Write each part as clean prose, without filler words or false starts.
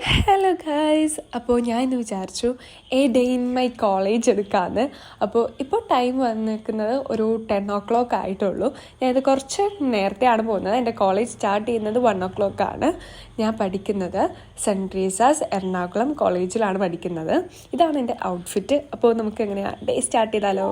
Hello guys, അപ്പോൾ ഞാൻ ഇന്ന് വിചാരിച്ചു A day in my college എടുക്കാമെന്ന്. അപ്പോൾ ഇപ്പോൾ ടൈം വന്നിരിക്കുന്നത് ഒരു 10 o'clock ആയിട്ടുള്ളൂ. ഞാനിത് കുറച്ച് നേരത്തെയാണ് പോകുന്നത്. എൻ്റെ കോളേജ് സ്റ്റാർട്ട് ചെയ്യുന്നത് 1 o'clock ആണ്. ഞാൻ പഠിക്കുന്നത് സെൻറ്റ് ട്രീസാസ് എറണാകുളം കോളേജിലാണ് പഠിക്കുന്നത്. ഇതാണ് എൻ്റെ ഔട്ട്ഫിറ്റ്. അപ്പോൾ നമുക്ക് എങ്ങനെയാണ് ഡേ സ്റ്റാർട്ട് ചെയ്താലോ?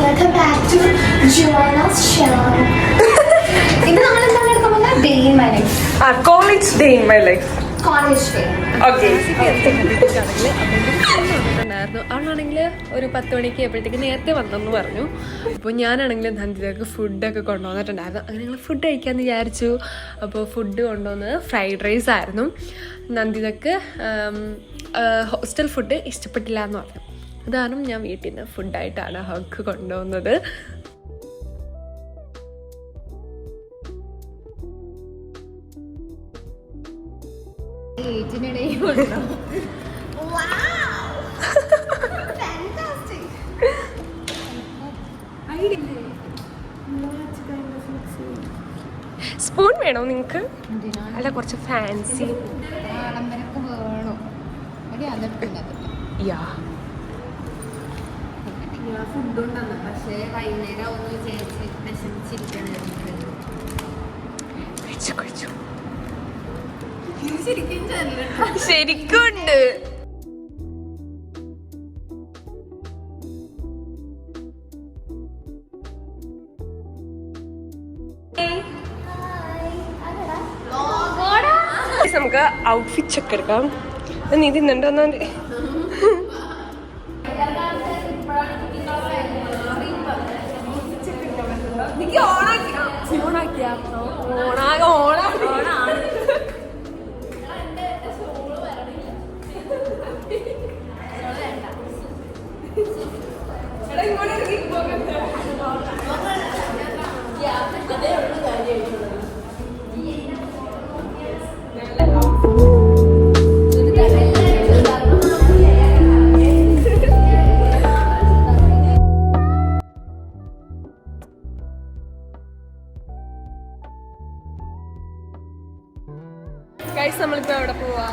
Welcome back to Joanna's show. ഇന്ന് നമ്മൾ എന്താണ് എടുക്കാൻ പോകുന്നത്? Day in my life. College day in my life. College day. Okay. അവളാണെങ്കിൽ ഒരു 10 മണിക്ക് എപ്പോഴത്തേക്ക് നേരത്തെ വന്നെന്ന് പറഞ്ഞു. അപ്പോൾ ഞാനാണെങ്കിൽ നന്ദിതക്ക് ഫുഡൊക്കെ കൊണ്ടുവന്നിട്ടുണ്ടായിരുന്നു. അങ്ങനെ ഞങ്ങൾ ഫുഡ് കഴിക്കാമെന്ന് വിചാരിച്ചു. അപ്പോൾ ഫുഡ് കൊണ്ടുവന്നത് ഫ്രൈഡ് റൈസ് ആയിരുന്നു. നന്ദിതക്ക് ഹോസ്റ്റൽ ഫുഡ് ഇഷ്ടപ്പെട്ടില്ല എന്ന് പറഞ്ഞു. അതാണ് ഞാൻ വീട്ടിൽ നിന്ന് ഫുഡായിട്ടാണ് അവൾക്ക് കൊണ്ടുപോകുന്നത്. സ്പൂൺ വേണോ നിങ്ങൾക്ക്? അല്ല, കുറച്ച് ഫാൻസി യാ ഫുഡ് ഉണ്ടെന്ന്. പക്ഷേ വൈകുന്നേരം ഒന്ന് വിചാരിച്ച് വിശമിച്ചിരിക്കണം. ശരിക്കുണ്ട്. നമുക്ക് ഔട്ട്ഫിറ്റ് ചെക്ക് എടുക്കാം. നീ തിന്നുണ്ടോന്നാ? ഗൈസ്, നമ്മളിപ്പോ എവിടെ പോവാ?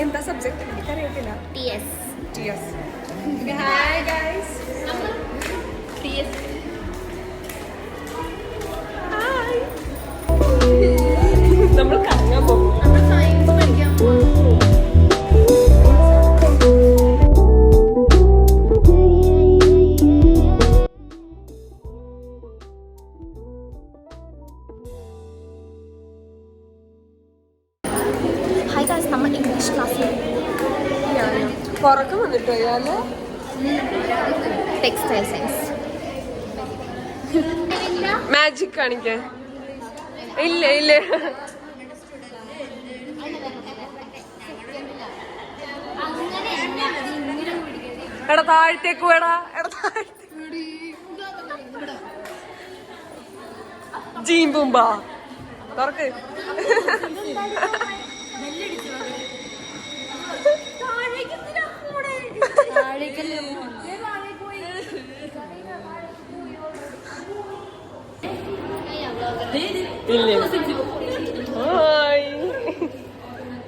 എന്താ സബ്ജക്ട്? എനിക്കറിയത്തില്ല. Hi guys. ഹായ്. നമ്മൾ കറങ്ങാൻ പോകും. നമ്മൾ ഇംഗ്ലീഷ് ക്ലാസ്സിൽ പുറക്കം വന്നിട്ടോ അയാള്? Textile science. മാജിക് കാണിക്കാൻ ഇല്ല. എടാ താഴത്തേക്ക് വേടാ. ജീമ്പുമ്പാ തുറക്ക്.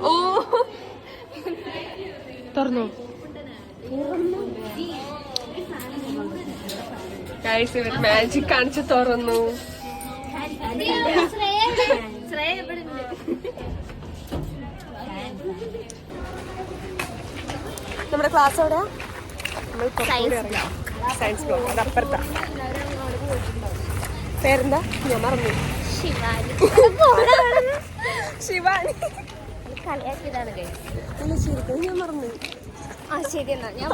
ഓ തുറന്നു. ഗൈസ്, ഇവർ മാജിക് കാണിച്ച് തുറന്നു. നമ്മുടെ ക്ലാസ് എവിടെയാ? നമ്മൾ സയൻസ് ബ്ലോക്ക്. അത് അപ്പുറത്താ. പേരെന്താ? ഞാൻ മറന്നു. ശിവാനി. ശരിക്കും ഞാൻ മറന്നു. ശരി എന്നാ ഞാൻ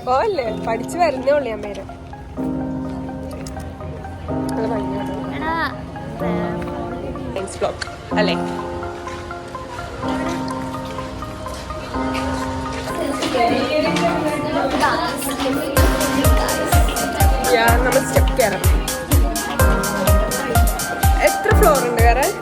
പോവല്ലേ, പഠിച്ചു വരുന്നേ ഉള്ളു ഞാൻ പേര്. സയൻസ് ബ്ലോക്ക് അല്ലേ? നമ്മൾ സ്റ്റെപ്പ് കയറാം. എത്ര ഫ്ലോർ ഉണ്ട് കയറാൻ?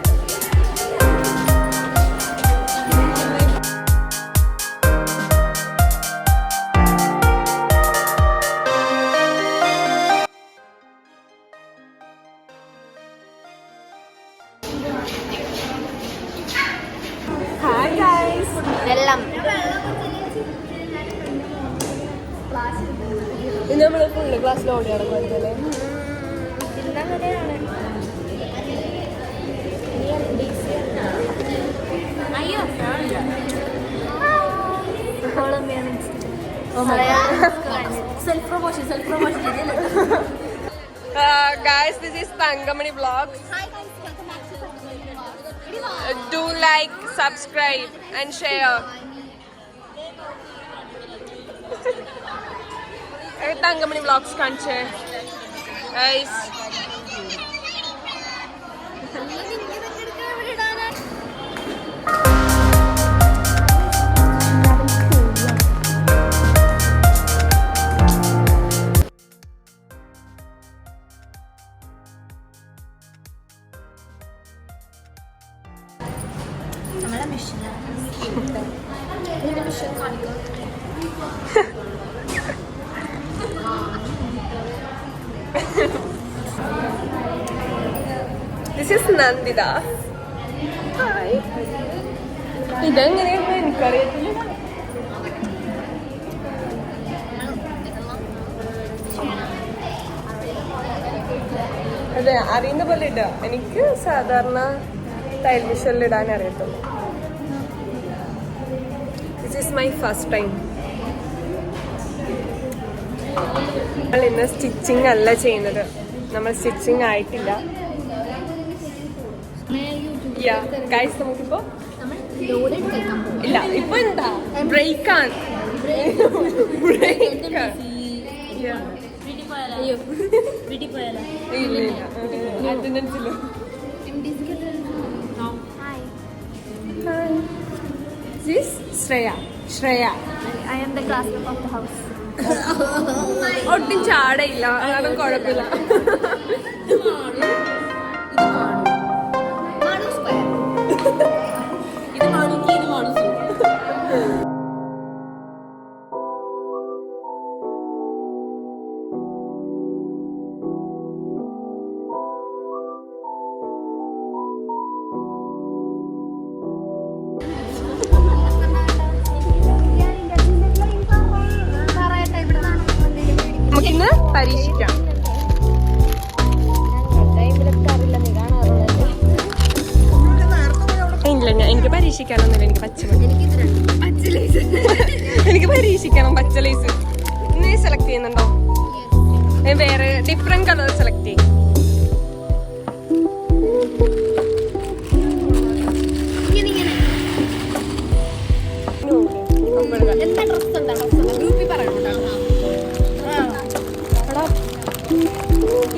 Hi guys. വെള്ളം ഇത് നമ്മള് ഫുള്ള് ക്ലാസ്സിൽ ഓടി നടക്കുമല്ലേ? Self promotion Guys, this is Tangamani Vlogs. Do like, subscribe and share. Tangamani Vlogs kanche. Guys. This is Nandita. Hi. ഇതെങ്ങനെയാണ് എനിക്കറിയത്തില്ല. അതെ, അറിയുന്ന പോലെ ഇടുക. എനിക്ക് സാധാരണ ടൈൽ മിഷനിൽ ഇടാൻ അറിയത്തുള്ളൂ. This is my first time. നമ്മൾ ഇന്ന് സ്റ്റിച്ചിങ് അല്ല ചെയ്യുന്നത്. നമ്മൾ സ്റ്റിച്ചിങ് ആയിട്ടില്ല. ഗൈസ്, നമുക്കിപ്പോ ഇല്ല, ഇപ്പൊ എന്താ ബ്രേക്കാണ്. അറ്റൻഡൻസ് ഇല്ല. Shreya. I am the classmate of the house. ഒട്ടും ചാടയില്ല, അതാണ് കുഴപ്പമില്ല. നമുക്കിന്ന് പരീക്ഷിക്കാം. ഇല്ല, എനിക്ക് പരീക്ഷിക്കാനൊന്നുമില്ല. എനിക്ക് എനിക്ക് പരീക്ഷിക്കണം. പച്ച ലൈസ് നീ സെലക്ട് ചെയ്യുന്നുണ്ടോ? വേറെ ഡിഫറെന്റ് കളർ സെലക്ട് ചെയ്യും.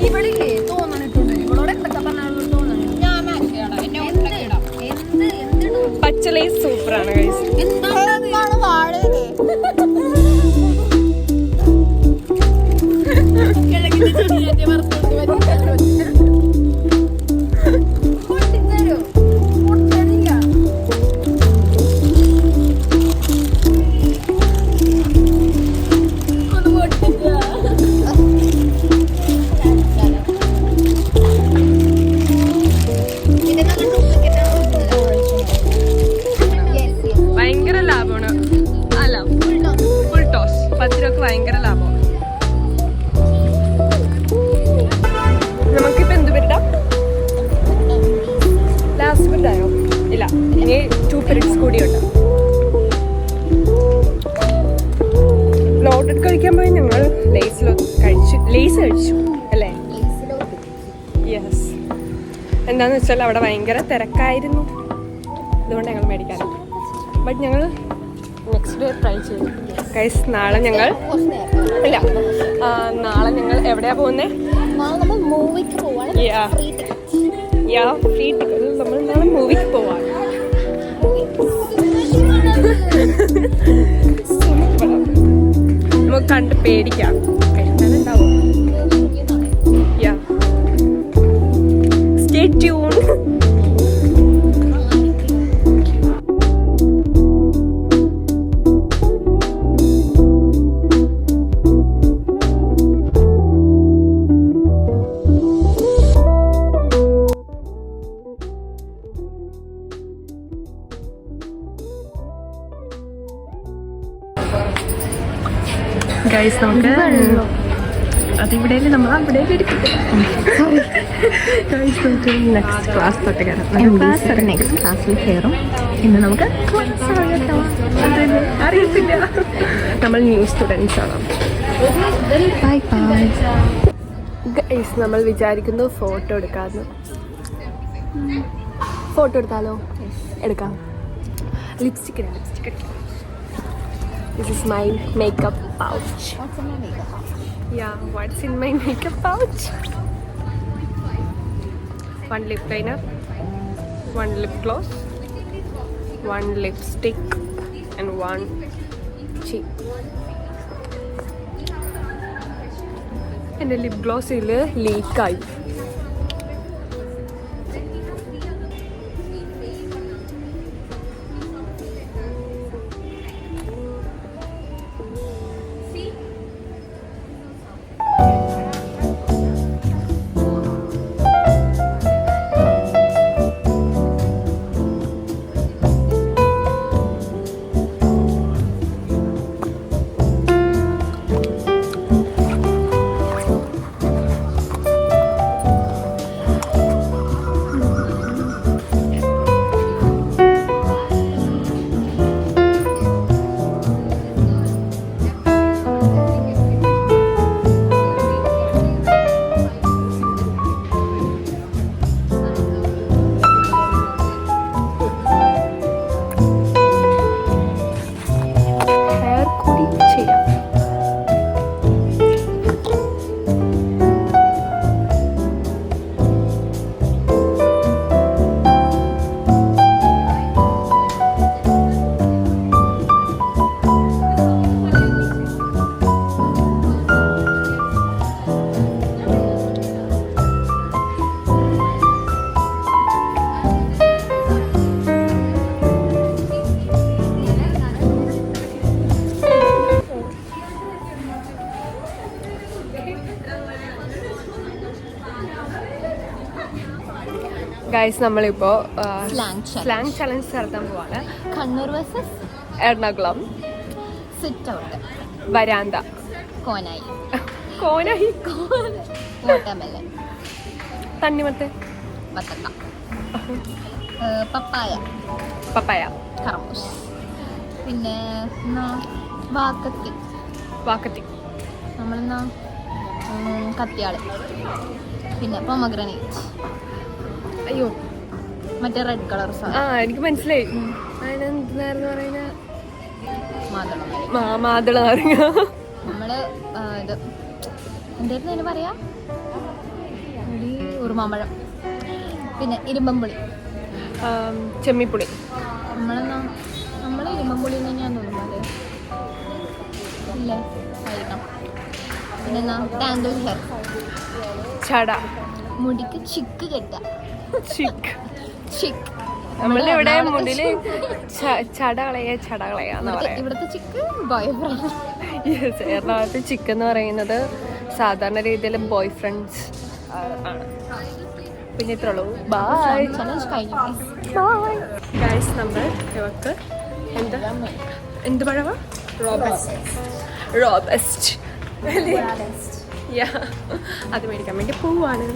ഇവളില്ലേ തോന്നണിട്ടുണ്ട്, ഇവളോട് എന്തൊക്കെ പറഞ്ഞാലും തോന്നണ. പച്ച ലൈസ് സൂപ്പറാണ് ഗൈസ്. എന്താണ് വാഴയില്ലേ? ഇനി 2 periods കൂടിയുണ്ട്. ലോഡഡ് കഴിക്കാൻ പോയി ഞങ്ങൾ ലേസ് കഴിച്ചു അല്ലേ? യെസ്. എന്താന്ന് വെച്ചാൽ അവിടെ ഭയങ്കര തിരക്കായിരുന്നു, അതുകൊണ്ട് ഞങ്ങൾ മേടിക്കാറില്ല. ബട്ട് ഞങ്ങൾ നെക്സ്റ്റ് ഡേ ട്രൈ ചെയ്തു ഗൈസ്. നാളെ ഞങ്ങൾ എവിടെയാ പോകുന്നത്? Free ticket. നമ്മൾ നാളെ മൂവിക്ക് പോവാണ്. നമുക്ക് കണ്ട് പേടിക്കാം. കഴിക്കാനുണ്ടാവും. Stay tuned. ഗൈസ് നമുക്ക് അതിവിടെ നമ്മൾ അവിടെ നെക്സ്റ്റ് ക്ലാസ് തൊട്ട് നെക്സ്റ്റ് ക്ലാസ്സിൽ കയറും. ഇന്ന് നമുക്ക് അറിയത്തില്ല, നമ്മൾ ന്യൂ സ്റ്റുഡൻസ് ആണ്. Bye bye. ഗൈസ് നമ്മൾ വിചാരിക്കുന്നു ഫോട്ടോ എടുക്കാമെന്ന്. ഫോട്ടോ എടുത്താലോ? എടുക്കാം. ലിപ്സ്റ്റിക് എടുക്കാം. This is my makeup pouch. What's in my makeup pouch? Yeah, what's in my makeup pouch? 1 lip liner, 1 lip gloss, 1 lipstick and 1 cheek. എൻ്റെ lip ഗ്ലോസിൽ ലീക്കായി. ഗൈസ് നമ്മളിപ്പോൾ സ്ലാങ് ചലഞ്ച് നടത്താൻ പോവാണ്. Kannur versus Ernakulam. Sit out. വരാന്ത. കോനായി. Watermelon. തണ്ണിമത്തൻ. വത്തക്ക. പപ്പായ. കർമൂസ്. പിന്നെ വാക്കത്തി. നമ്മളെന്നാ കത്തിയാള്. പിന്നെ പൊമഗ്രനേറ്റ്. അയ്യോ, മറ്റേ റെഡ് കളർ എനിക്ക് മനസ്സിലായി. അതിനെന്തായിരുന്നു പറയുന്നത്? മാതള നാരങ്ങ. നമ്മള് ഇത് എന്തായിരുന്നു അതിന് പറയാ? ഉറുമാമ്പഴം. പിന്നെ ഇരുമ്പമ്പുളി. ചെമ്മിപ്പുളി. നമ്മള് ഇരുമ്പമ്പുളി ഞാൻ തോന്നുന്നത് ഇല്ലേ? ആയിരിക്കണം. പിന്നെ ടാങ്കിൾ ഹെയർ. ചട. മുടിക്ക് ചിക്ക് കെട്ട. ചിക്ക്. നമ്മളുടെ ഇവിടെ മുടില് ചട കളയാന്ന് പറയാം. ഇവിടുത്തെ ചിക്ക് ബോയ് ഫ്രണ്ട്. എറണാകുളത്ത് ചിക്ക് എന്ന് പറയുന്നത് സാധാരണ രീതിയിൽ ബോയ് ഫ്രണ്ട്സ് ആണ്. പിന്നെ ഇത്രേ ഉള്ളൂ. ബൈ. ഗൈസ് നമ്മൾ ഇവക്ക് എന്ത് പഴവാ? റോബസ്റ്റ്. അത് മേടിക്കാൻ വേണ്ടി പോവാണ്.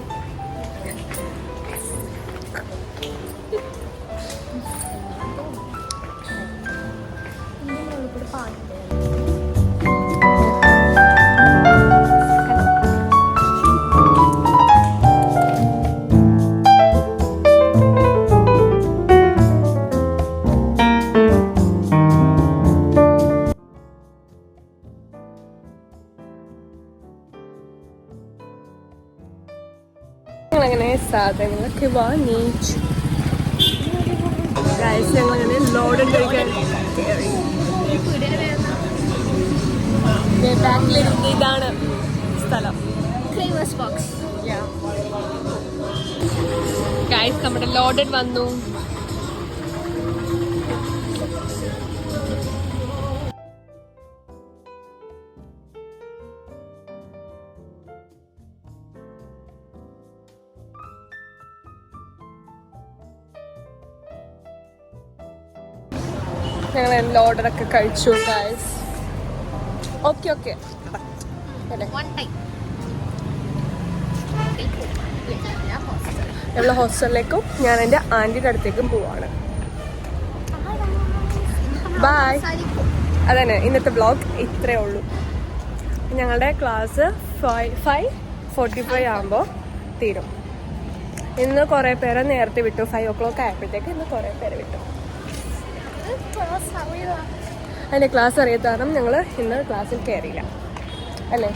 ഞങ്ങളങ്ങനെ സാധനങ്ങളൊക്കെ വാങ്ങിച്ചു. ഞങ്ങളങ്ങനെ ലോഡ് കഴിക്കാൻ ബാക്കിലിരുന്ന് ഇതാണ് സ്ഥലം. Famous box. ഗൈസ് നമ്മുടെ ലോഡഡ് വന്നു. ഞങ്ങൾ ലോഡറൊക്കെ കഴിച്ചു guys. Okay okay One time. ഞങ്ങൾ ഹോസ്റ്റലിലേക്കും ഞാൻ എൻ്റെ ആൻറ്റിയുടെ അടുത്തേക്കും പോവാണ്. ബൈ. അതന്നെ ഇന്നത്തെ വ്ളോഗ് ഇത്രയേ ഉള്ളൂ. ഞങ്ങളുടെ ക്ലാസ് 5:45 ആകുമ്പോൾ തീരും. ഇന്ന് കുറേ പേരെ നേരത്തെ വിട്ടു. 5 o'clock ആയപ്പോഴത്തേക്ക് ഇന്ന് കുറേ പേരെ വിട്ടു. അതിൻ്റെ ക്ലാസ് അറിയാത്ത കാരണം ഞങ്ങൾ ഇന്ന് ക്ലാസ്സിൽ കയറിയില്ല അല്ലേ?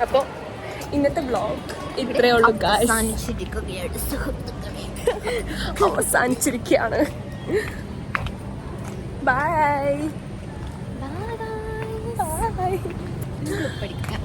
അപ്പോൾ ഇന്നത്തെ വ്ളോഗ് ഇത്രയേ ഉള്ളൂ ഗായ്സ്. അവസാനിച്ചിരിക്കുകയാണ്. ബൈ. Bye. ബൈ. പഠിക്കാം.